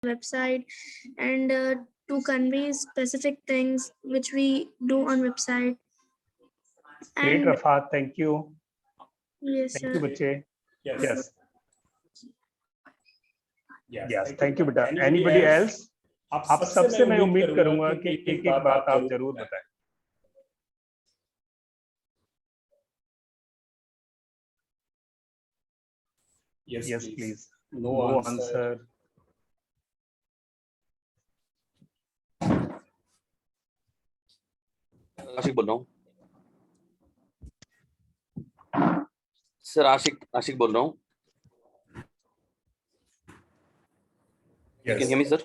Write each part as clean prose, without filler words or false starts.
website, and to convey specific things which we do on website. Great, And Rafat. Thank you. yes, Thank sir. you, बच्चे. Yes. Yes. Thank you, बेटा. Anybody else? आप सबसे मैं उम्मीद करूंगा कि एक-एक बात आप जरूर बताएं. Yes, please. No answer. आशिक बोल रहा हूँ सर. आशिक बोल रहा हूँ. You can hear me, sir?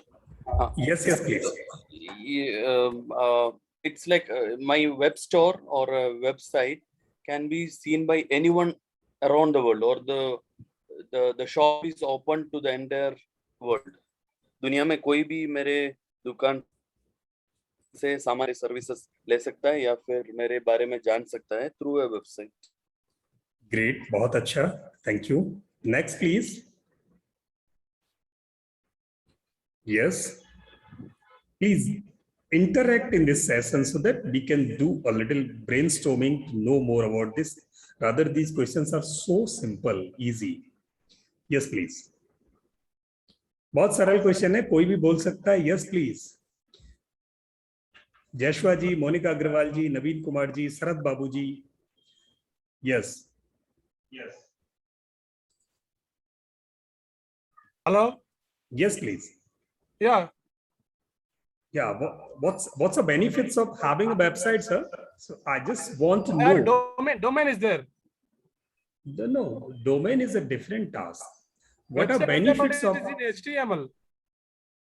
Yes, please. It's like my web store or a website can be seen by anyone around the world, or the shop is open to the entire world. दुनिया में कोई भी मेरे दुकान से सामान services ले सकता है या फिर मेरे बारे में जान सकता है थ्रू अ वेबसाइट. Great. बहुत अच्छा. Thank you. Next, please. Yes. Please interact in this session so that we can do a little brainstorming to know more about this. Rather, these questions are so simple, easy. Yes, please. बहुत सरल question है, कोई भी बोल सकता है. Yes, please. जयश्वा ji, Monika Agarwal ji, Naveen Kumar ji, Sharad Babu ji. Yes. Hello. Yes, please. Yeah. What's the benefits of having a website, sir? So I just want to know. Domain is there. No, domain is a different task. What are Website benefits is of in HTML?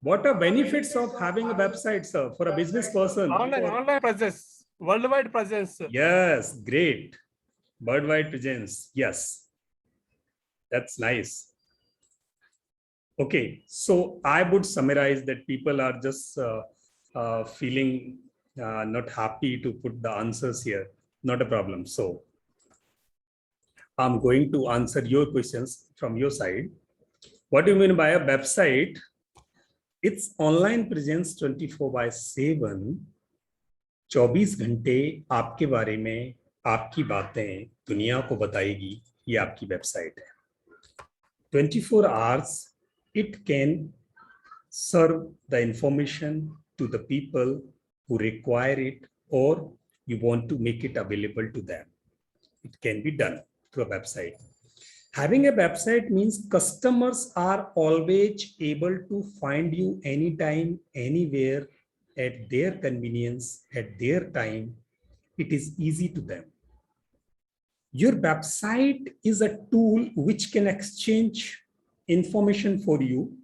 what are benefits of having a website, sir, for a business person? Online presence, worldwide presence. Yes, great. Worldwide presence. Yes, that's nice. Okay, so I would summarize that people are just feeling not happy to put the answers here. Not a problem. So I'm going to answer your questions from your side. What do you mean by a website? It's online presence 24/7. 24 घंटे आपके बारे में आपकी बातें दुनिया को बताएगी. ये आपकी वेबसाइट है. 24 hours it can serve the information to the people who require it, or you want to make it available to them. It can be done through a website. Having a website means customers are always able to find you anytime, anywhere, at their convenience, at their time. It is easy to them. Your website is a tool which can exchange information for you.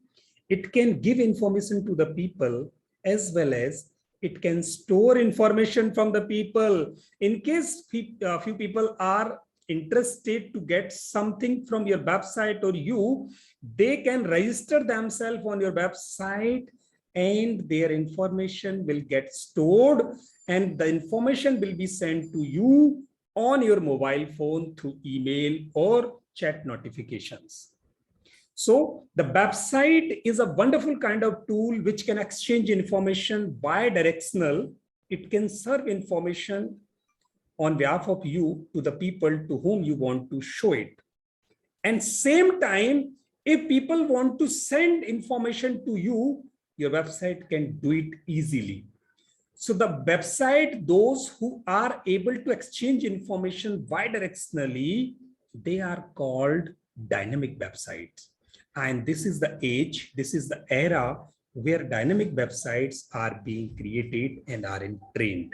It can give information to the people, as well as it can store information from the people. In case few people are interested to get something from your website or you, they can register themselves on your website and their information will get stored, and the information will be sent to you on your mobile phone through email or chat notifications. So the website is a wonderful kind of tool which can exchange information bi-directional. It can serve information on behalf of you to the people to whom you want to show it. And same time, if people want to send information to you, your website can do it easily. So the website, those who are able to exchange information bi-directionally, they are called dynamic websites. And this is the age, this is the era where dynamic websites are being created and are in trend.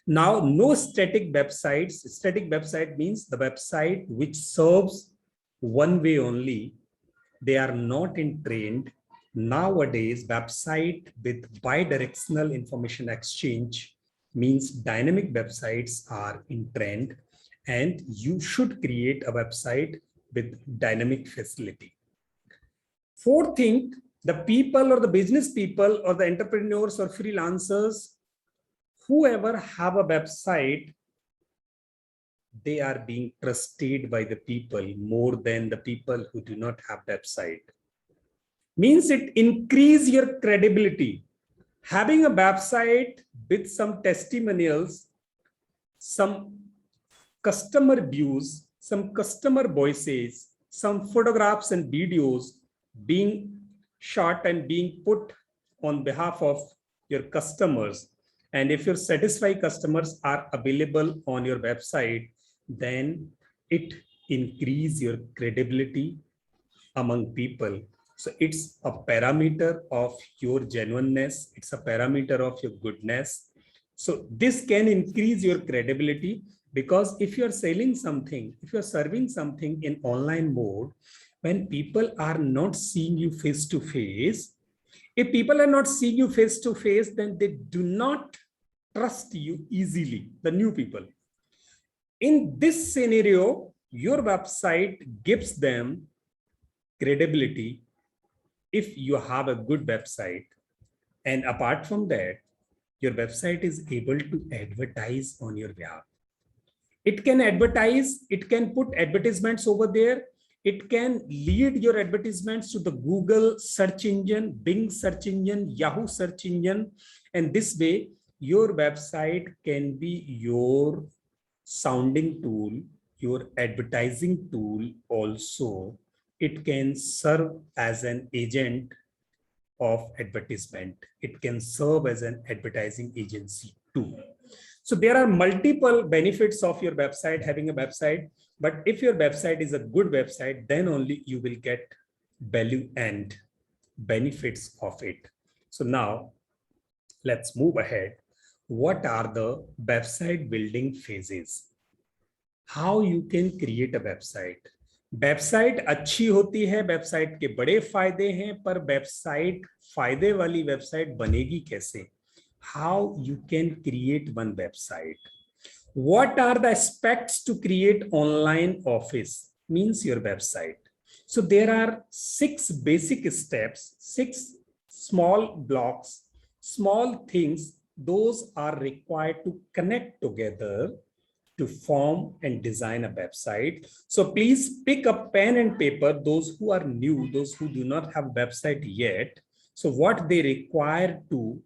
Now, no static websites. Static website means the website which serves one way only. They are not in trend. Nowadays, website with bi-directional information exchange means dynamic websites are in trend, and you should create a website with dynamic facility. Fourth thing, the people or the business people or the entrepreneurs or freelancers, whoever have a website, they are being trusted by the people more than the people who do not have website. means it increase your credibility. Having a website with some testimonials, some customer views, some customer voices, some photographs and videos being shot and being put on behalf of your customers. And if your satisfied customers are available on your website, then it increase your credibility among people. So it's a parameter of your genuineness. It's a parameter of your goodness. So this can increase your credibility, because if you're selling something, if you're serving something in online mode, when people are not seeing you face to face, if people are not seeing you face to face, then they do not trust you easily, the new people. In this scenario, your website gives them credibility if you have a good website. And apart from that, your website is able to advertise on your behalf. It can advertise, it can put advertisements over there. It can lead your advertisements to the Google search engine, Bing search engine, Yahoo search engine. And this way, your website can be your sounding tool, your advertising tool also. It can serve as an agent of advertisement. It can serve as an advertising agency too. So there are multiple benefits of your website, having a website. But if your website is a good website, then only you will get value and benefits of it. So now let's move ahead. What are the website building phases? How you can create a website? Website अच्छी होती है, website के बड़े फायदे हैं, पर website फायदे वाली वेबसाइट बनेगी कैसे? How you can create one website? What are the aspects to create online office? Means your website. So there are 6 basic steps, 6 small blocks, small things. Those are required to connect together to form and design a website. So please pick up pen and paper, those who are new, those who do not have website yet. So what they require to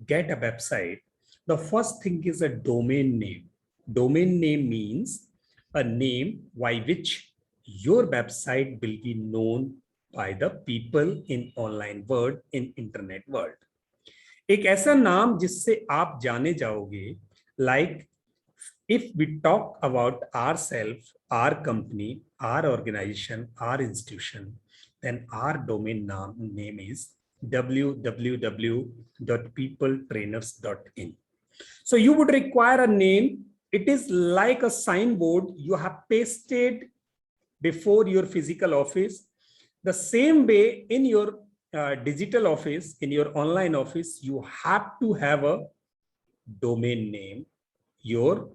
get a website, the first thing is a domain name. Domain name means a name by which your website will be known by the people in online world, in internet world. एक ऐसा नाम जिससे आप जाने जाओगे, like if we talk about ourselves, our company, our organization, our institution, then our domain name is www.peopletrainers.in. So you would require a name. It is like a signboard you have pasted before your physical office. The same way in your digital office, in your online office, you have to have a domain name, your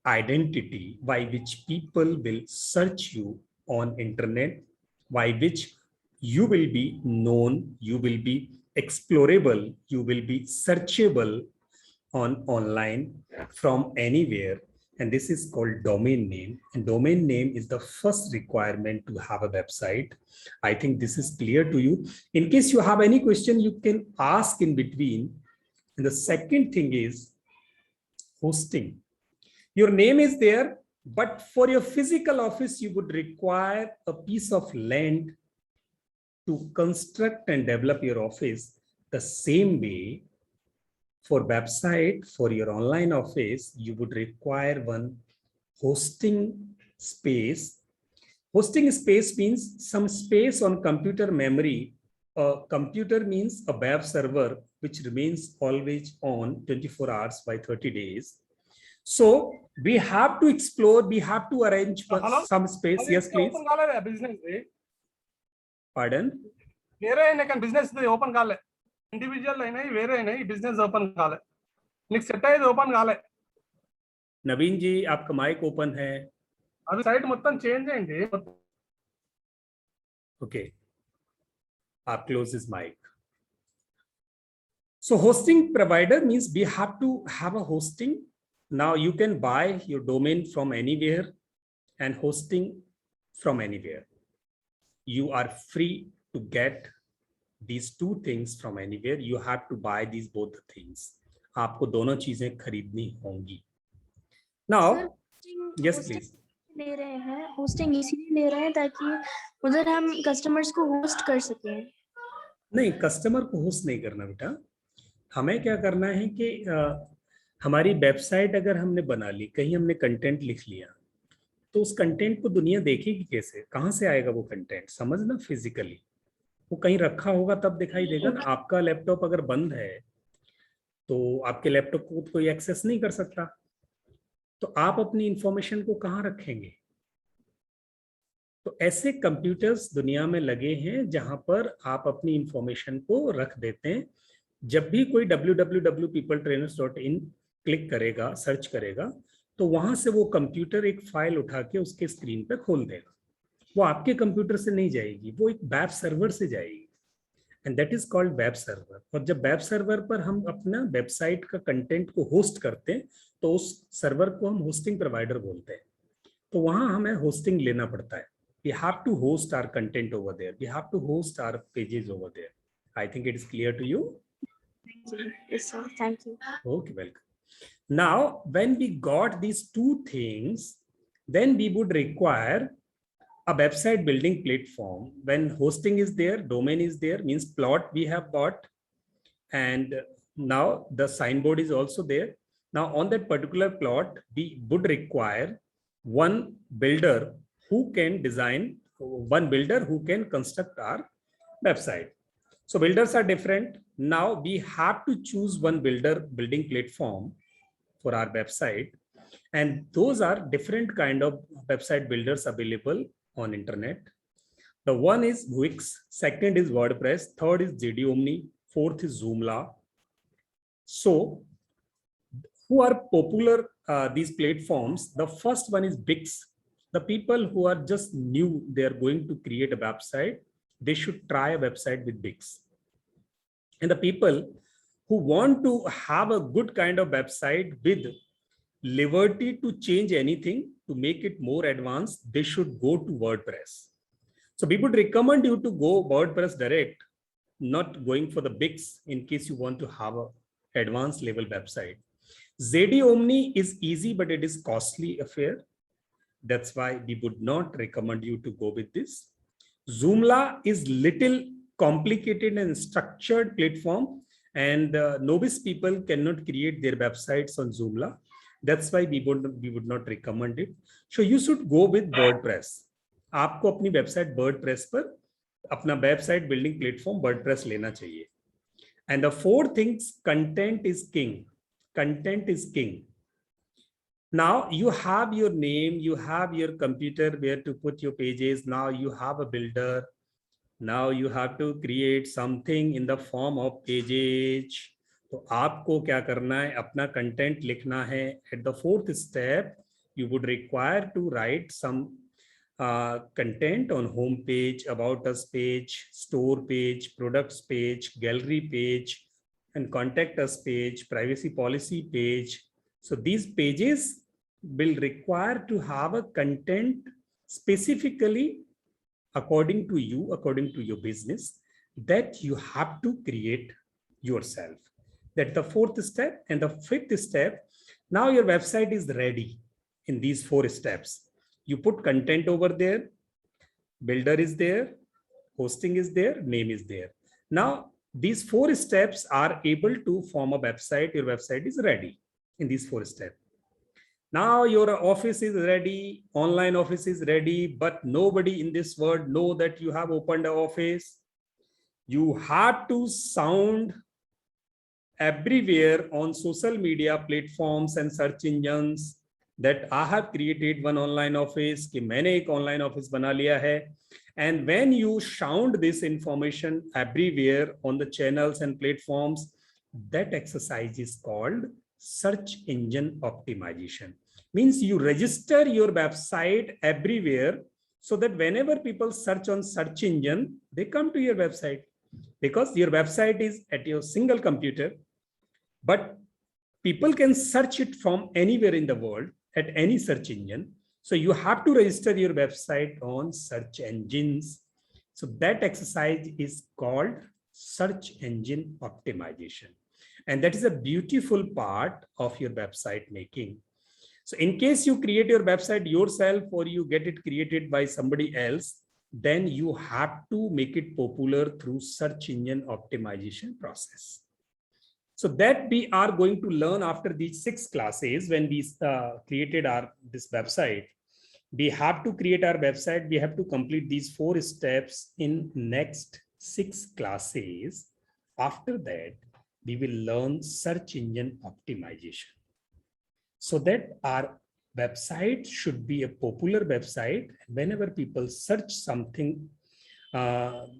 identity by which people will search you on internet, by which you will be known, you will be explorable, you will be searchable on online from anywhere. And this is called domain name. And domain name is the first requirement to have a website. I think this is clear to you. In case you have any question, you can ask in between. And the second thing is hosting. Your name is there, but for your physical office, you would require a piece of land to construct and develop your office. The same way, for website, for your online office, you would require one hosting space. Hosting space means some space on computer memory. A computer means a web server, which remains always on 24 hours by 30 days. So we have to explore, we have to arrange some space. Yes, please. Business. Pardon? Business open kale. Individual business open kale. Next set is open kale. नवीन जी, आपका mic open है. अभी site మొత్తం change చేయండి. Okay. Up close his mic. So hosting provider means we have to have a hosting. Now you can buy your domain from anywhere and hosting from anywhere. You are free to get these two things from anywhere. You have to buy these both the things. आपको दोनों चीजें खरीदनी होंगी. Now, yes, please. ले रहे हैं, hosting इसीलिए ले रहे हैं ताकि उधर हम कस्टमर्स को होस्ट कर सकें. नहीं, कस्टमर को होस्ट नहीं करना बेटा. हमें क्या करना है कि हमारी वेबसाइट अगर हमने बना ली, कहीं हमने कंटेंट लिख लिया, तो उस कंटेंट को दुनिया देखेगी कैसे? कहाँ से आएगा वो कंटेंट? समझना, फिजिकली वो कहीं रखा होगा तब दिखाई देगा ना. आपका लैपटॉप अगर बंद है तो आपके लैपटॉप को कोई एक्सेस नहीं कर सकता, तो आप अपनी इंफॉर्मेशन को कहाँ रखेंगे? तो ऐसे कंप्यूटर्स दुनिया में लगे हैं जहां पर आप अपनी इंफॉर्मेशन को रख देते हैं. जब भी कोई www.peopletrainers.in क्लिक करेगा, सर्च करेगा, तो वहां से वो कंप्यूटर एक फाइल उठा के उसके स्क्रीन पे खोल देगा. वो आपके कंप्यूटर से नहीं जाएगी, वो एक वेब सर्वर से जाएगी, and that is called web server. और जब वेब सर्वर पर हम अपना वेबसाइट का कंटेंट को होस्ट करते हैं, तो उस सर्वर को हम होस्टिंग प्रोवाइडर बोलते हैं. तो वहां हमें होस्टिंग लेना पड़ता है. We have to host our content over there. We have to host our pages over there. I think it is clear to you. Thank you. Yes, sir. Thank you. Okay, welcome. Now, when we got these two things, then we would require a website building platform. When hosting is there, domain is there, means plot we have got, and now the signboard is also there. Now, on that particular plot, we would require one builder who can design, one builder who can construct our website. So builders are different. Now we have to choose one builder building platform for our website, and those are different kind of website builders available on internet. The one is Wix, second is WordPress, third is JD Omni, fourth is Joomla. So who are popular these platforms? The first one is Wix. The people who are just new, they are going to create a website, they should try a website with Wix. And the people who want to have a good kind of website with liberty to change anything, to make it more advanced, they should go to WordPress. So we would recommend you to go WordPress direct, not going for the Wix in case you want to have a advanced level website. JD Omni is easy, but it is costly affair. That's why we would not recommend you to go with this. Joomla is little complicated and structured platform, and novice people cannot create their websites on Joomla. That's why we would not recommend it. So you should go with WordPress. आपको अपनी website WordPress पर, अपना website building platform WordPress लेना चाहिए. And the fourth thing, content is king. Content is king. Now you have your name, you have your computer where to put your pages. Now you have a builder. Now you have to create something in the form of pages. तो आपको क्या करना है? अपना content लिखना है. At the fourth step, you would require to write some content on home page, about us page, store page, products page, gallery page, and contact us page, privacy policy page. So these pages will require to have a content specifically according to you, according to your business, that you have to create yourself. That's the fourth step. And the fifth step, now your website is ready in these 4 steps. You put content over there, builder is there, hosting is there, name is there. Now these 4 steps are able to form a website. Your website is ready in these 4 steps. Now your office is ready, online office is ready, but nobody in this world know that you have opened an office. You have to sound everywhere on social media platforms and search engines that I have created one online office, कि मैंने एक online office बना लिया है. And when you sound this information everywhere on the channels and platforms, that exercise is called search engine optimization. Means you register your website everywhere so that whenever people search on search engine, they come to your website, because your website is at your single computer, but people can search it from anywhere in the world at any search engine. So you have to register your website on search engines. So that exercise is called search engine optimization. And that is a beautiful part of your website making. So in case you create your website yourself or you get it created by somebody else, then you have to make it popular through search engine optimization process. So that we are going to learn after these 6 classes. When we created this website, we have to create our website. We have to complete these 4 steps in next 6 classes. After that, we will learn search engine optimization, so that our website should be a popular website. Whenever people search something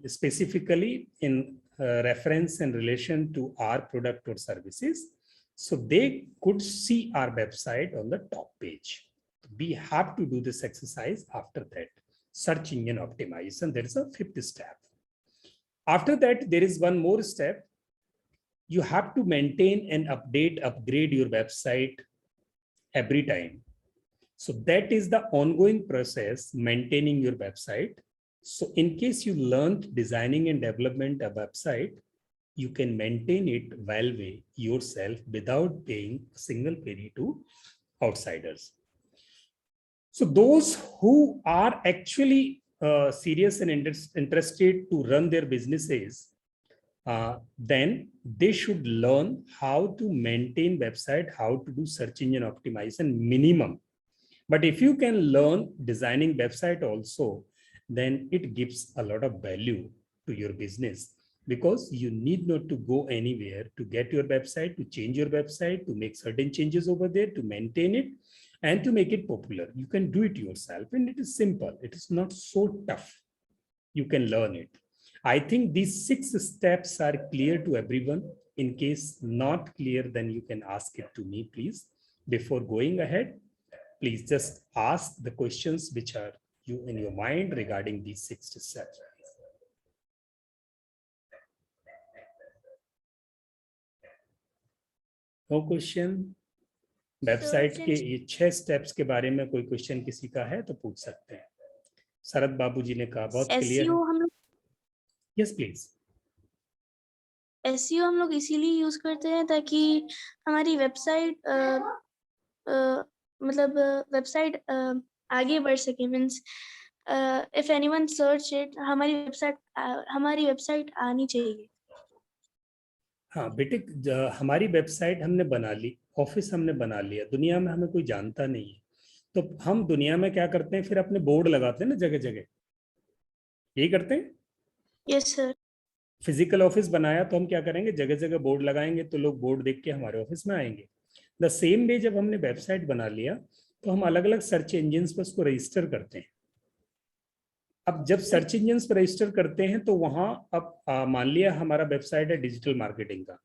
specifically in reference in relation to our product or services, so they could see our website on the top page. We have to do this exercise after that. Search engine optimization, there is a 5th step. After that, there is one more step. You have to maintain and upgrade your website every time. So that is the ongoing process, maintaining your website. So in case you learned designing and development a website, you can maintain it well yourself without paying a single penny to outsiders. So those who are actually serious and interested to run their businesses, then they should learn how to maintain website, how to do search engine optimization minimum. But if you can learn designing website also, then it gives a lot of value to your business, because you need not to go anywhere to get your website, to change your website, to make certain changes over there, to maintain it and to make it popular. You can do it yourself, and it is simple. It is not so tough. You can learn it. I think these 6 steps are clear to everyone. In case not clear, then you can ask it to me, please. Before going ahead, please just ask the questions which are in your mind regarding these 6 steps. No question? Website के ये 6 steps के बारे में कोई question किसी का है तो पूछ सकते हैं। शरद बाबू जी ने कहा बहुत क्लियर है। हम लोग यस प्लीज। एसईओ हम लोग इसीलिए यूज करते हैं ताकि हमारी वेबसाइट मतलब वेबसाइट आगे बढ़ सके। Means if anyone search it, हमारी वेबसाइट आनी चाहिए। हाँ बेटे, हमारी वेबसाइट हमने बना ली, ऑफिस हमने बना लिया, दुनिया में हमें कोई जानता नहीं है, तो हम दुनिया में क्या करते हैं, फिर अपने बोर्ड लगाते हैं ना जगह जगह, यही करते हैं। Yes sir. फिजिकल ऑफिस बनाया तो हम क्या करेंगे, जगह जगह बोर्ड लगाएंगे, तो लोग बोर्ड देख के हमारे ऑफिस में आएंगे। द सेम वे जब हमने वेबसाइट बना लिया तो हम अलग अलग सर्च इंजिन पर उसको रजिस्टर करते हैं। अब जब सर्च इंजिन पर रजिस्टर करते हैं तो वहां अब मान लिया हमारा वेबसाइट है डिजिटल मार्केटिंग का,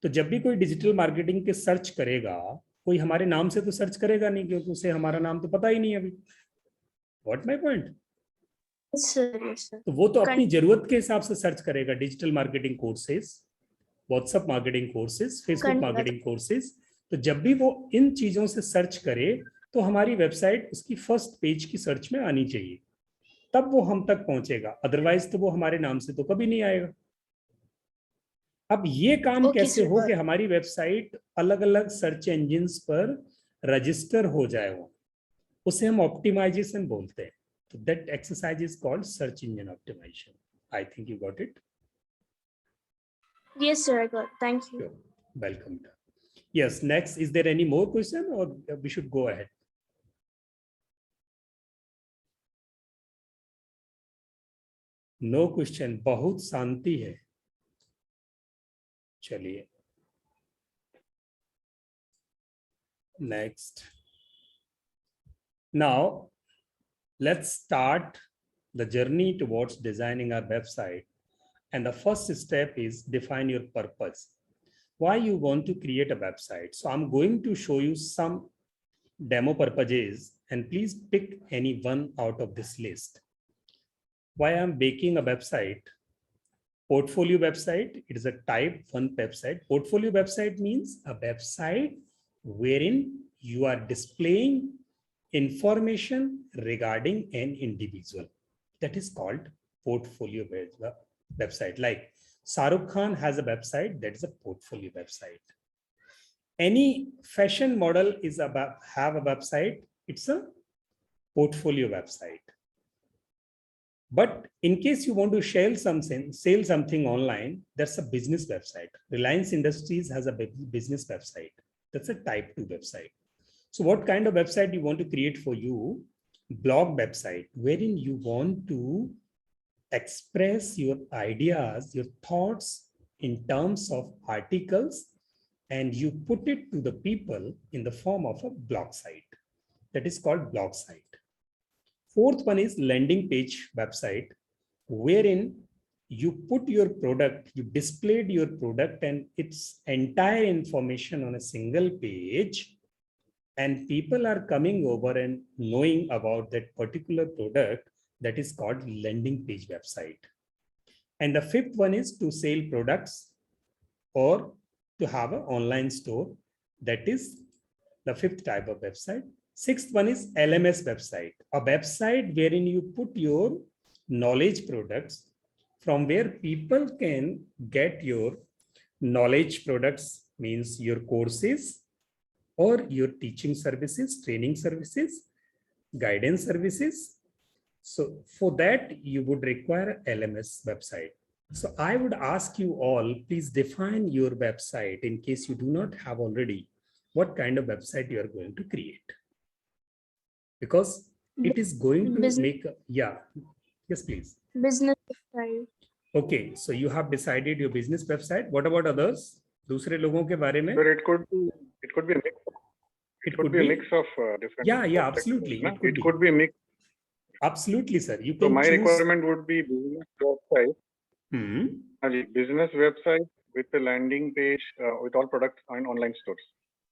तो जब भी कोई डिजिटल मार्केटिंग के सर्च करेगा, कोई हमारे नाम से तो सर्च करेगा नहीं, क्योंकि उसे हमारा नाम तो पता ही नहीं अभी। What my point? तो वो तो अपनी जरूरत के हिसाब से सर्च करेगा, digital marketing courses, WhatsApp marketing courses, Facebook marketing courses. तो जब भी वो इन चीजों से सर्च करे तो हमारी वेबसाइट उसकी फर्स्ट पेज की सर्च में आनी चाहिए, तब वो हम तक पहुंचेगा, अदरवाइज तो वो हमारे नाम से तो कभी नहीं आएगा। अब ये काम कैसे हो कि हमारी वेबसाइट अलग अलग सर्च इंजिन्स पर रजिस्टर हो जाए, वो उसे हम ऑप्टिमाइजेशन बोलते हैं। तो that exercise is called search engine optimization. I think you got it. Yes sir, I got it. Thank you. Welcome. Yes, next, is there any more question or we should go ahead? No question, बहुत शांति है। चलिए next. Now let's start the journey towards designing our website, and the first step is define your purpose, why you want to create a website. So I'm going to show you some demo purposes, and please pick any one out of this list. Why I'm making a website? Portfolio website, it is a type 1 website. Portfolio website means a website wherein you are displaying information regarding an individual. That is called portfolio website. Like Shahrukh Khan has a website, that is a portfolio website. Any fashion model is about have a website, it's a portfolio website. But in case you want to sell something online, that's a business website. Reliance Industries has a business website. That's a type 2 website. So what kind of website you want to create for you? Blog website, wherein you want to express your ideas, your thoughts in terms of articles, and you put it to the people in the form of a blog site. That is called blog site. Fourth one is landing page website, wherein you put your product, you displayed your product and its entire information on a single page, and people are coming over and knowing about that particular product. That is called landing page website. And the fifth one is to sell products or to have an online store. That is the fifth type of website. Sixth one is LMS website, a website wherein you put your knowledge products from where people can get your knowledge products, means your courses or your teaching services, training services, guidance services. So for that, you would require LMS website. So I would ask you all, please define your website in case you do not have already, what kind of website you are going to create. Because it is going to make, yeah, yes, please. Business website. Okay, so you have decided your business website. What about others? दूसरे लोगों के बारे में? Sir, it could be a mix. It could be a mix of different. Yeah, absolutely. It could be a mix. Absolutely, sir. You So can my choose. requirement would be business website. Business website with a landing page with all products and online stores.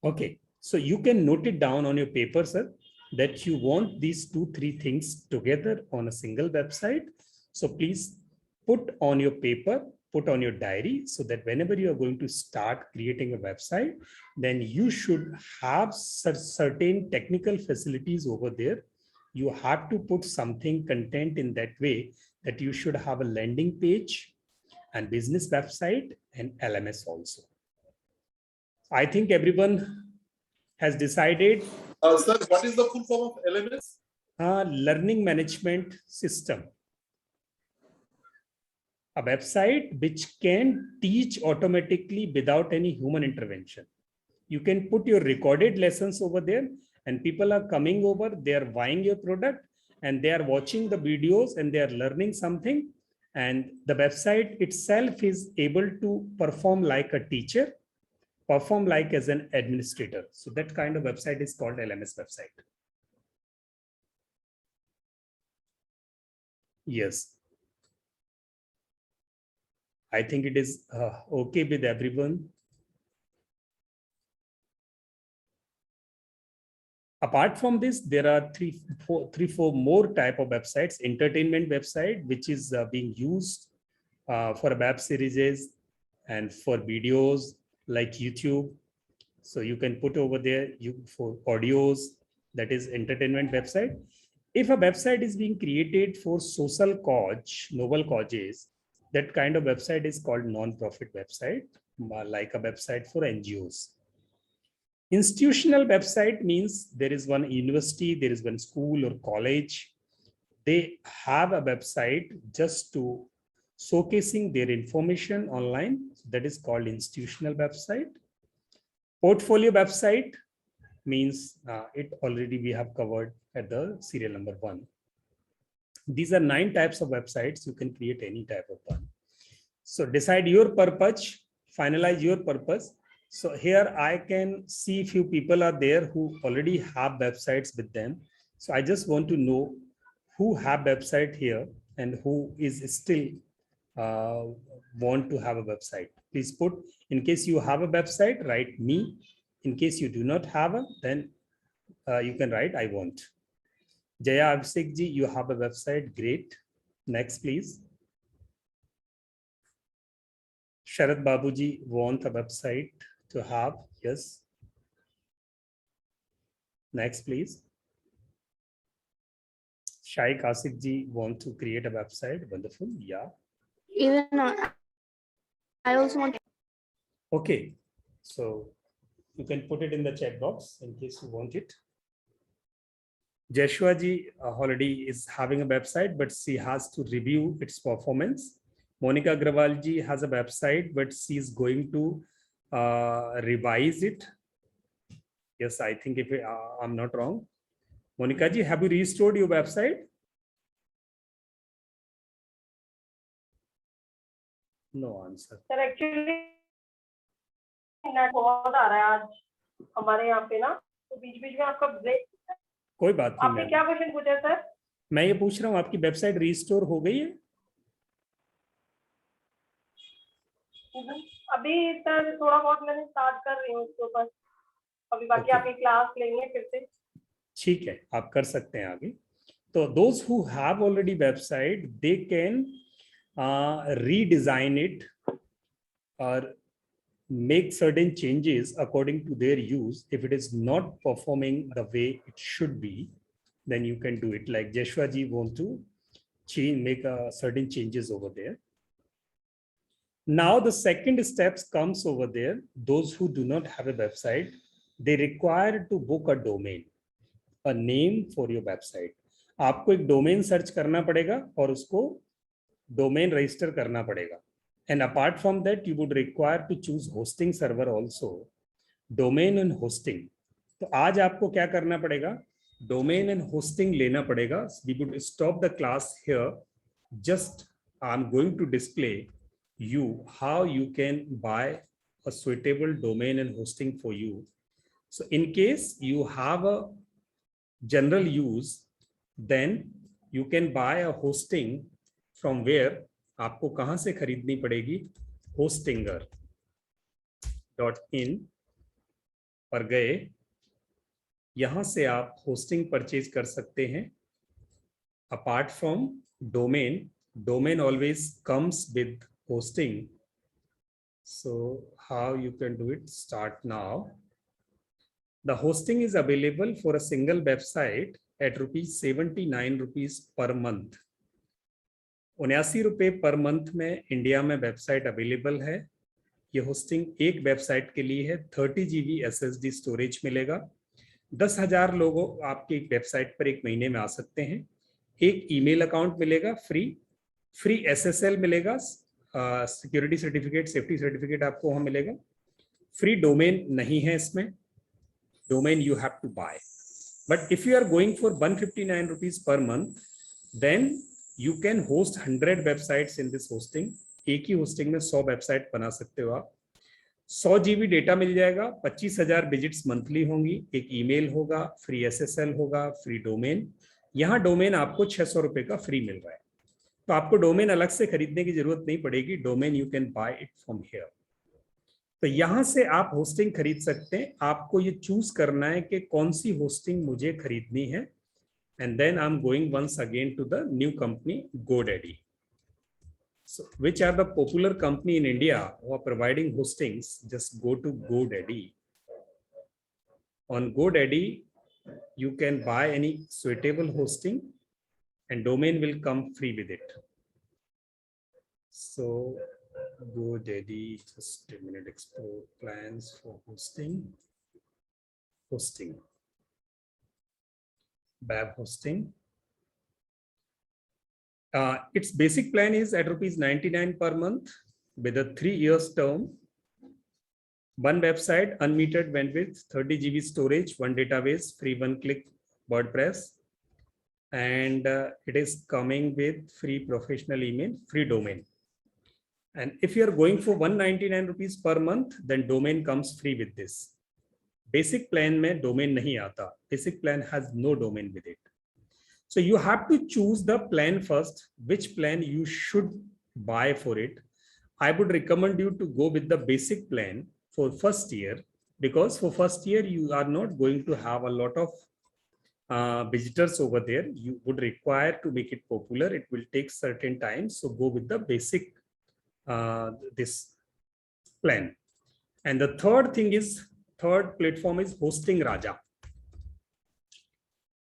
Okay, so you can note it down on your paper, sir, that you want these 2-3 things together on a single website. So please put on your paper, put on your diary, so that whenever you are going to start creating a website, then you should have certain technical facilities over there. You have to put something content in that way that you should have a landing page and business website and LMS also. I think everyone has decided. Sir, what is the full form of LMS? Learning Management System. A website which can teach automatically without any human intervention. You can put your recorded lessons over there and people are coming over, they are buying your product and they are watching the videos and they are learning something. And the website itself is able to perform like a teacher, perform like as an administrator. So that kind of website is called LMS website. Yes. I think it is okay with everyone. Apart from this, there are three, four more type of websites. Entertainment website, which is being used for web series and for videos like YouTube. So you can put over there for audios, that is entertainment website. If a website is being created for social cause, noble causes, that kind of website is called non-profit website, like a website for NGOs. Institutional website means there is one university, there is one school or college. They have a website just to showcasing their information online. That is called institutional website. Portfolio website means it already we have covered at the serial number 1. These are 9 types of websites. You can create any type of one. So decide your purpose, finalize your purpose. So here I can see few people are there who already have websites with them. So I just want to know who have website here and who is still want to have a website. Please put, in case you have a website, write me. In case you do not have a, then you can write I want. Jaya Abhishek ji, you have a website. Great. Next, please. Sharad Babuji want a website to have. Yes. Next, please. Shaikh Asif ji want to create a website. Wonderful. Yeah. Even I also want. Okay, so you can put it in the chat box in case you want it. Joshua ji already is having a website, but she has to review its performance. Monica Agrawal ji has a website, but she is going to revise it. Yes, I think if I'm not wrong. Monica ji, have you restored your website? No answer. Sir actually net बहुत आ रहा है आज हमारे यहाँ पे ना, तो बीच बीच में आपका ब्रेक। कोई बात नहीं। आपने क्या क्वेश्चन पूछा सर? मैं ये पूछ रहा हूँ आपकी वेबसाइट रिस्टोर हो गई है? अभी सर थोड़ा बहुत मैंने स्टार्ट कर रही हूँ उसके ऊपर, अभी बाकी आपकी क्लास लेंगे फिर से। ठीक है, आप कर सकते हैं आगे। तो those who have already website, they can redesign it or make certain changes according to their use. If it is not performing the way it should be, then you can do it. Like Joshua ji want to make certain changes over there. Now the second steps comes over there. Those who do not have a website, they require to book a domain, a name for your website. आपको एक domain search करना पड़ेगा और उसको domain register करना पड़ेगा. And apart from that, you would require to choose hosting server also, domain and hosting. तो आज आपको क्या करना पड़ेगा? Domain and hosting लेना पड़ेगा. We would stop the class here. Just I'm going to display you how you can buy a suitable domain and hosting for you. So in case you have a general use, then you can buy a hosting from where आपको कहां से खरीदनी पड़ेगी? hostinger.in पर गए, यहां से आप होस्टिंग परचेज कर सकते हैं. Apart from domain, domain always comes with hosting. So how you can do it? Start now. The hosting is available for a single website at ₹79 per month. 79 रुपए पर मंथ में India में website available है. ये hosting एक website के लिए है. 30 GB SSD storage मिलेगा. 10,000 लोग आपके एक वेबसाइट पर एक महीने में आ सकते हैं. एक ईमेल अकाउंट मिलेगा फ्री SSL मिलेगा, सिक्योरिटी सर्टिफिकेट, सेफ्टी सर्टिफिकेट आपको वहां मिलेगा. फ्री डोमेन नहीं है इसमें, domain you have to buy. But if you are going for ₹159 per month, then you can host 100 websites in this hosting. एक ही hosting में 100 वेबसाइट बना सकते हो आप. 100 GB डेटा मिल जाएगा. 25,000 विजिट्स मंथली होंगी. एक ईमेल होगा, फ्री SSL होगा, फ्री डोमेन. यहाँ डोमेन आपको 600 रुपए का फ्री मिल रहा है. तो आपको डोमेन अलग से खरीदने की जरूरत नहीं पड़ेगी. Domain you can buy it from here. तो यहाँ से आप होस्टिंग खरीद सकते हैं. आपको ये चूज करना है कि कौन सी होस्टिंग मुझे खरीदनी है. And then I'm going once again to the new company, GoDaddy. So which are the popular company in India who are providing hostings? Just go to GoDaddy. On GoDaddy, you can buy any suitable hosting and domain will come free with it. So GoDaddy, just a minute, explore plans for hosting. Web hosting. Its basic plan is at ₹99 per month with a 3 years term. One website, unmetered bandwidth, 30 GB storage, one database, free one-click WordPress, and it is coming with free professional email, free domain. And if you are going for ₹199 per month, then domain comes free with this. Basic plan में domain नहीं आता. Basic plan has no domain with it. So you have to choose the plan first, which plan you should buy for it. I would recommend you to go with the basic plan for first year, because for first year you are not going to have a lot of visitors over there. You would require to make it popular. It will take certain time. So go with the basic this plan. And the third platform is Hosting Raja.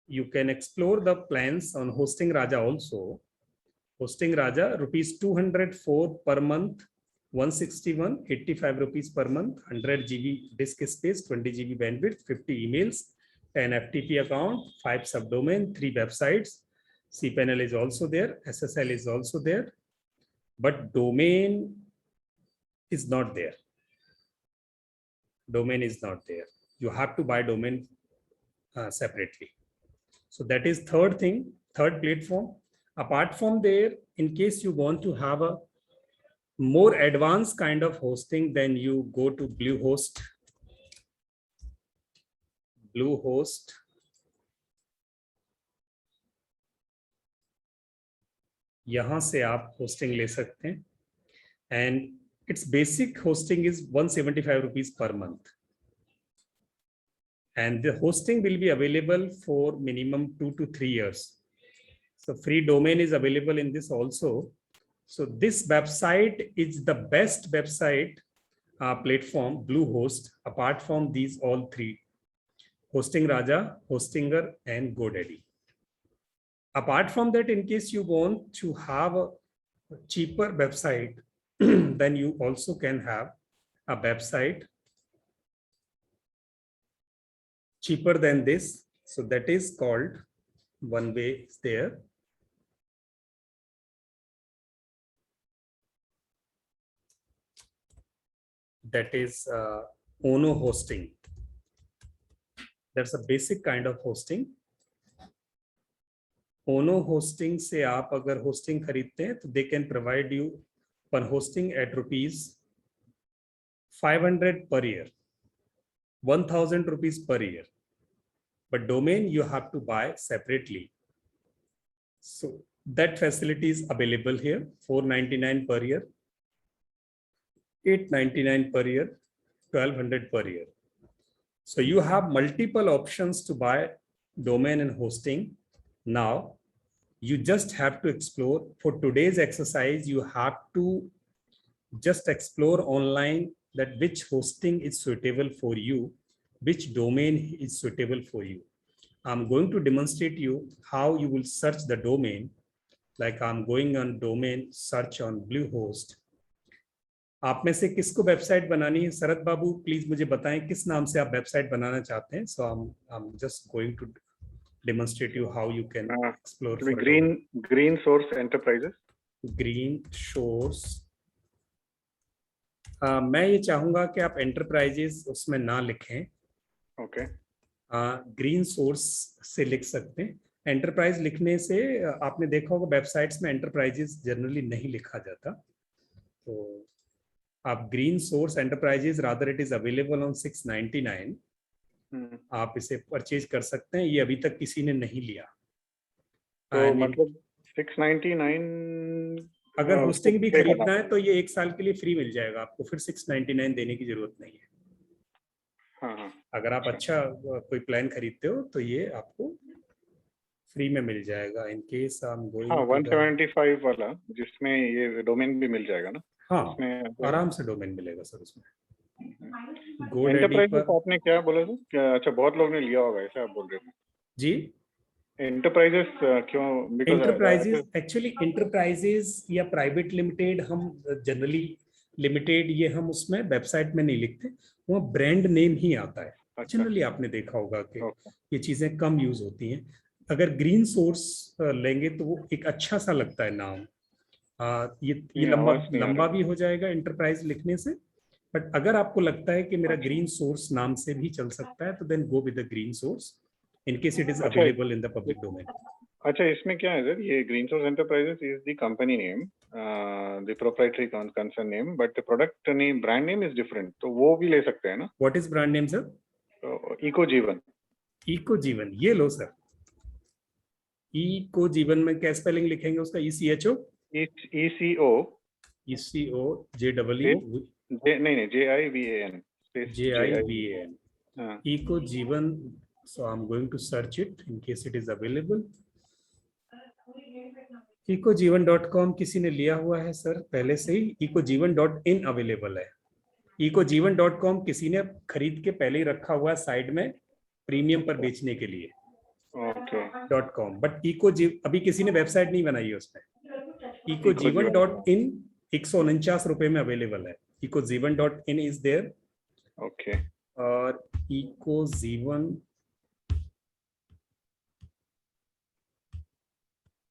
You can explore the plans on Hosting Raja also. Hosting Raja, ₹204 per month 161, 85 rupees per month, 100 GB disk space, 20 GB bandwidth, 50 emails, 10 FTP account, 5 subdomain, 3 websites. cPanel is also there, SSL is also there, but domain is not there. Domain is not there. You have to buy domain separately. So that is third thing, third platform. Apart from there, in case you want to have a more advanced kind of hosting, then you go to Bluehost. Bluehost. यहाँ से आप hosting ले सकते हैं, and its basic hosting is 175 rupees per month. And the hosting will be available for minimum 2 to 3 years. So free domain is available in this also. So this website is the best website platform, Bluehost, apart from these all three: Hosting Raja, Hostinger, and GoDaddy. Apart from that, in case you want to have a cheaper website, then you also can have a website cheaper than this. So that is called OneWay is there. That is Ono hosting. That's a basic kind of hosting. Ono hosting से आप अगर hosting खरीदते हैं तो they can provide you per hosting at rupees 500 per year, 1000 rupees per year. But domain you have to buy separately. So that facility is available here, 499 per year, 899 per year, 1200 per year. So you have multiple options to buy domain and hosting. Now you just have to explore. For today's exercise, you have to just explore online that which hosting is suitable for you, which domain is suitable for you. I'm going to demonstrate you how you will search the domain. Like I'm going on domain search on Bluehost. आप में से किसको website बनानी है? शरद बाबू please मुझे बताएं किस नाम से आप वेबसाइट बनाना चाहते हैं. So I'm just going to demonstrate you how you can explore. Green Source Enterprises. Green Source. मैं ये चाहूंगा कि आप एंटरप्राइजेस उसमें ना लिखें. ओके. ग्रीन सोर्स से लिख सकते हैं. एंटरप्राइज लिखने से आपने देखा होगा वेबसाइट्स में एंटरप्राइजेस जनरली नहीं लिखा जाता. तो आप green source enterprises rather it is available on 699. आप इसे परचेज कर सकते हैं. ये अभी तक किसी ने नहीं लिया. तो मतलब 699 अगर होस्टिंग भी खरीदना है तो ये 1 साल के लिए फ्री मिल जाएगा आपको. फिर 699 देने की जरूरत नहीं है. हाँ. अगर आप अच्छा कोई प्लान खरीदते हो तो ये आपको फ्री में मिल जाएगा. In case I am going 175 वाला जिसमें ये डोमेन भी मिल जाएगा ना. हाँ, आराम से डोमेन मिलेगा सर उसमें. एंटरप्राइजेस आपने क्या बोला था? अच्छा, बहुत लोग ने लिया होगा ऐसा आप बोल रहे थे जी. एंटरप्राइजेस क्यों? एंटरप्राइजेस एक्चुअली एंटरप्राइजेस या प्राइवेट लिमिटेड, हम जनरली लिमिटेड ये हम उसमें वेबसाइट में नहीं लिखते. वहाँ ब्रांड नेम ही आता है. जनरली आपने देखा होगा कि ये चीजें कम यूज होती हैं. अगर ग्रीन सोर्स लेंगे तो वो एक अच्छा सा लगता है नाम. ये लंबा भी हो जाएगा एंटरप्राइज लिखने से. बट अगर आपको लगता है कि मेरा ग्रीन सोर्स नाम से भी चल सकता है तो then go with the green source in case it is available in the public domain. अच्छा, इसमें क्या है सर? ये green source enterprises is the company name, the proprietary concern name, but the product name, brand name is different. तो वो भी ले सकते हैं ना? What is brand name sir? Eco Jeevan. Eco Jeevan, ये लो सर. इको जीवन में क्या स्पेलिंग लिखेंगे उसका? ECHO ECO JEE नहीं JIVAN JIVAN. Eco जीवन. So I'm going to search it in case it is available. ecojeevan.com किसी ने लिया हुआ है सर पहले से ही. ecojeevan.in अवेलेबल है. ecojeevan.com किसी ने खरीद के पहले ही रखा हुआ है साइड में प्रीमियम पर बेचने के लिए. .com. बट अभी किसी ने वेबसाइट नहीं बनाई है उसमें. ecojeevan.in 149 रुपए में अवेलेबल है। ecozivan.in is there Okay. और ecozivan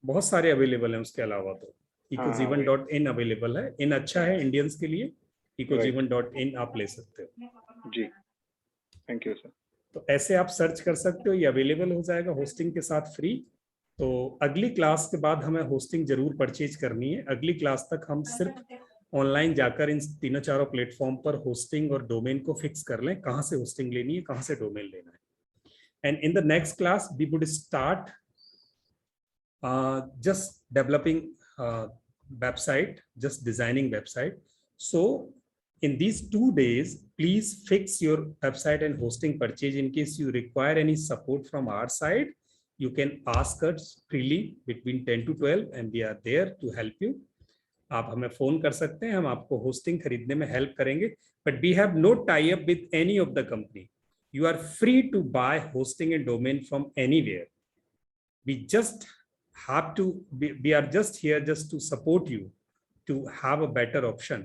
बहुत सारे अवेलेबल हैं उसके अलावा। तो ecozivan.in अवेलेबल है। इन अच्छा है इंडियंस के लिए, ecozivan.in आप ले सकते हो जी, थैंक यू सर। तो ऐसे आप सर्च कर सकते हो, ये अवेलेबल हो जाएगा होस्टिंग के साथ फ्री। तो अगली क्लास के बाद हमें होस्टिंग जरूर परचेज करनी है। अगली क्लास तक हम सिर्फ ऑनलाइन जाकर इन तीनों चारों प्लेटफॉर्म पर होस्टिंग और डोमेन को फिक्स कर लें, कहाँ से होस्टिंग लेनी है, कहाँ से डोमेन लेना है। And in the next class we would start just developing website, just designing website. So in these 2 days, please fix your website and hosting purchase. In case you require any support from our side, you can ask us freely between 10 to 12 and we are there to help you. आप हमें phone कर सकते हैं, हम आपको hosting खरीदने में help करेंगे। But we have no tie up with any of the company. You are free to buy hosting and domain from anywhere. We just have to we are just here just to support you to have a better option,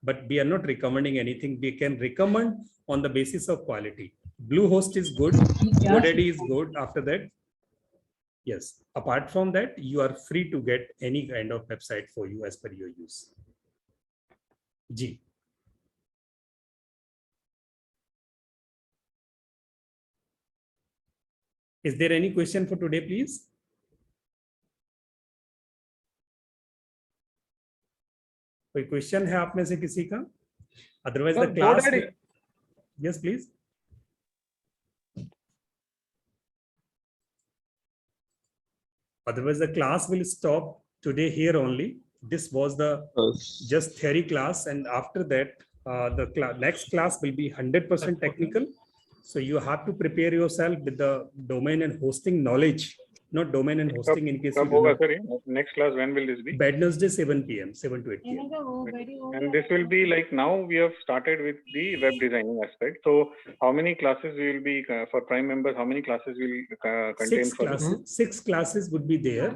but we are not recommending anything. We can recommend on the basis of quality. Bluehost is good, GoDaddy is good. After that, yes, apart from that, you are free to get any kind of website for you as per your use. Ji. Is there any question for today, please? कोई question है आप में से किसी का? Otherwise the class, yes please. Otherwise the class will stop today here only. This was the just theory class, and after that the next class will be 100% technical. So you have to prepare yourself with the domain and hosting knowledge, not domain and hosting. In case you do not, next class, when will this be? Wednesday 7 p.m. 7 to 8 p.m. And this will be like, now we have started with the web designing aspect. So how many classes will be for Prime members? How many classes will contain? Six classes would be there.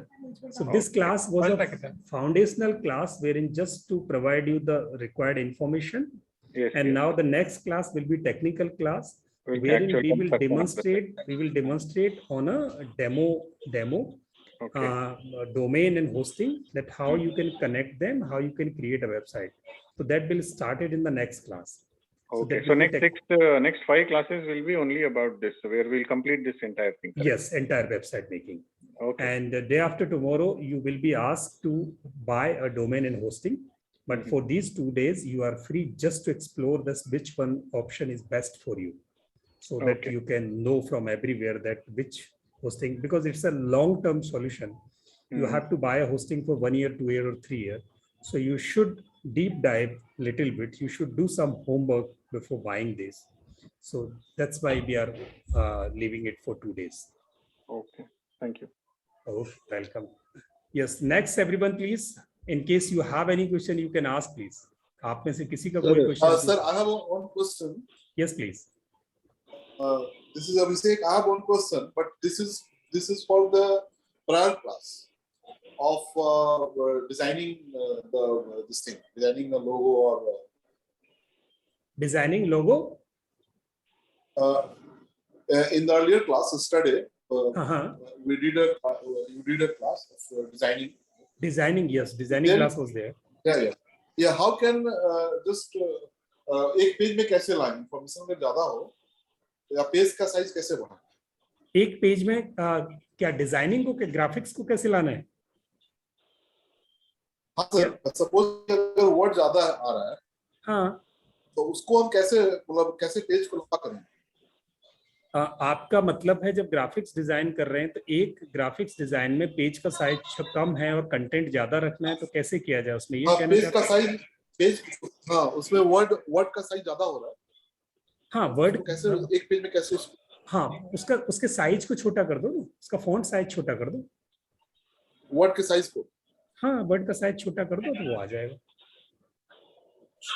So this class was a foundational class wherein just to provide you the required information. Yes, and yes. now the next class will be technical class, wherein we will demonstrate on a demo Okay. domain and hosting, that how you can connect them, how you can create a website. So that will started in the next class. Okay. So next 5 classes will be only about this, where we'll complete this entire thing. Correct? Yes, entire website making. Okay. And the day after tomorrow, you will be asked to buy a domain and hosting. But for these 2 days, you are free just to explore this, which one option is best for you, so that you can know from everywhere that which hosting, because it's a long-term solution. You have to buy a hosting for 1 year, 2 year, or 3 year. So you should deep dive little bit. You should do some homework before buying this. So that's why we are leaving it for 2 days. Okay. Thank you. Oh, welcome. Yes. Next, everyone, please. In case you have any question, you can ask, please. आप में से किसी का कोई question? Sir, I have one question. Yes, please. This is Abhishek. I have one question, but this is for the prior class of designing this thing, designing a logo or Designing logo. In the earlier class yesterday, you did a class of designing. Designing, yes, designing class was there. Yeah. How can just एक page में कैसे लाएं, information में ज्यादा हो या page का size कैसे बढ़ाएं? एक पेज में क्या डिजाइनिंग को, क्या ग्राफिक्स को कैसे लाना है? हाँ सर, सपोज अगर वर्ड ज्यादा आ रहा है, हाँ, तो उसको हम कैसे, मतलब कैसे पेज को लंबा करें? आपका मतलब है जब ग्राफिक्स डिजाइन कर रहे हैं तो एक ग्राफिक्स डिजाइन में पेज का साइज कम है और कंटेंट ज्यादा रखना है, तो कैसे किया जाए उसमें? ये पेज का साइज, हाँ, उसमें वर्ड का साइज ज्यादा हो रहा है। हाँ, वर्ड कैसे एक पेज में कैसे? हाँ, उसके साइज को छोटा कर दो, उसका फॉन्ट साइज छोटा कर दो, वर्ड के साइज को। हाँ, वर्ड का साइज छोटा कर दो तो वो आ जाएगा।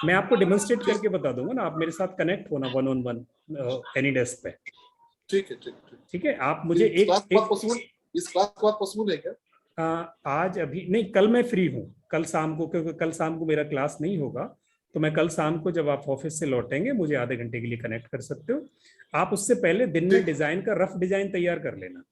मैं आपको डेमोन्स्ट्रेट करके बता दूंगा ना, आप मेरे साथ कनेक्ट होना 1-on-1 एनी डेस्क पे। ठीक है। ठीक है, आप मुझे इस क्लास के बाद पॉसिबल है क्या? आज अभी नहीं, कल मैं फ्री हूँ, कल शाम को, क्योंकि कल शाम को मेरा क्लास नहीं होगा, तो मैं कल शाम को जब आप ऑफिस से लौटेंगे मुझे आधे घंटे के लिए कनेक्ट कर सकते हो। आप उससे पहले दिन में डिजाइन का रफ डिजाइन तैयार कर लेना,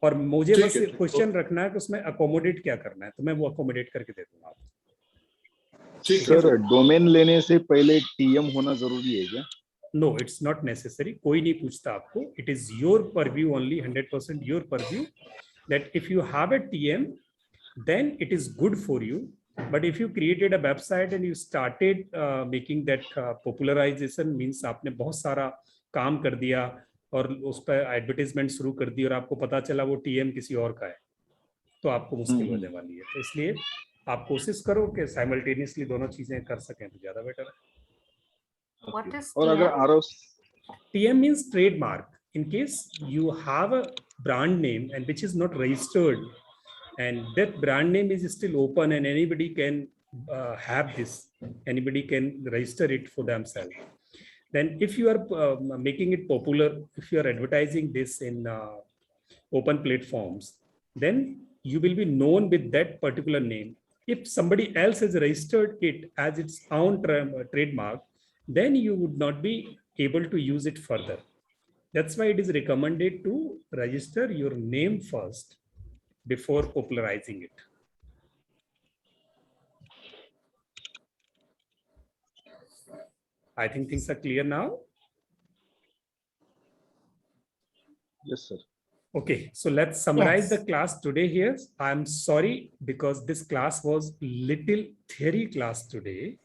और मुझे ठीक बस है, ठीक है। क्वेश्चन रखना है कि उसमें अकोमोडेट क्या करना है, तो मैं वो अकोमोडेट करके दे दूंगा आपको। ठीक है। सर डोमेन लेने से पहले टीएम होना जरूरी है क्या? नो, इट्स नॉट नेसेसरी, कोई नहीं पूछता आपको, it is your purview only, 100% your purview, that if you have a TM then it is good for you. But if you created a website and you started making that popularization, means आपने बहुत सारा काम कर दिया और उस पर advertisement शुरू कर दी और आपको पता चला वो टीएम किसी और का है, तो आपको मुश्किल होने वाली है। तो इसलिए आप कोशिश करो कि साइमल्टेनियसली दोनों चीजें कर सकें तो ज्यादा बेटर है। What is और अगर TM? RO TM means trademark. In case you have a brand name and which is not registered, and that brand name is still open and anybody can have this, anybody can register it for themselves, then if you are making it popular, if you are advertising this in open platforms, then you will be known with that particular name. If somebody else has registered it as its own trademark, then you would not be able to use it further. That's why it is recommended to register your name first before popularizing it. I think things are clear now. Yes sir. Okay, so let's summarize Yes. the class today here. I'm sorry because this class was little theory class today,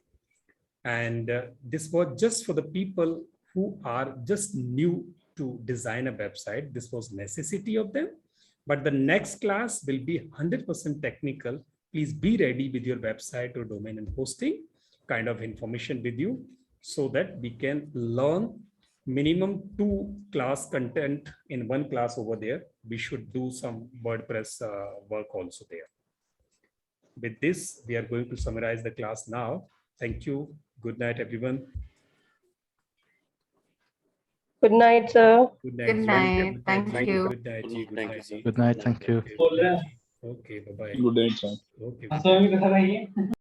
and this was just for the people who are just new to design a website. This was necessity of them, but the next class will be 100% technical. Please be ready with your website or domain and hosting kind of information with you, so that we can learn minimum 2 class content in one class over there. We should do some WordPress work also there. With this, we are going to summarize the class now. Thank you. Good night, everyone. Good night, sir. Good night. Good Ji. night. Good Thank Ji. you. Good night. Ji. Good Thank you, night. Ji. Good night. Thank you. Okay, bye-bye. Good night sir. Okay.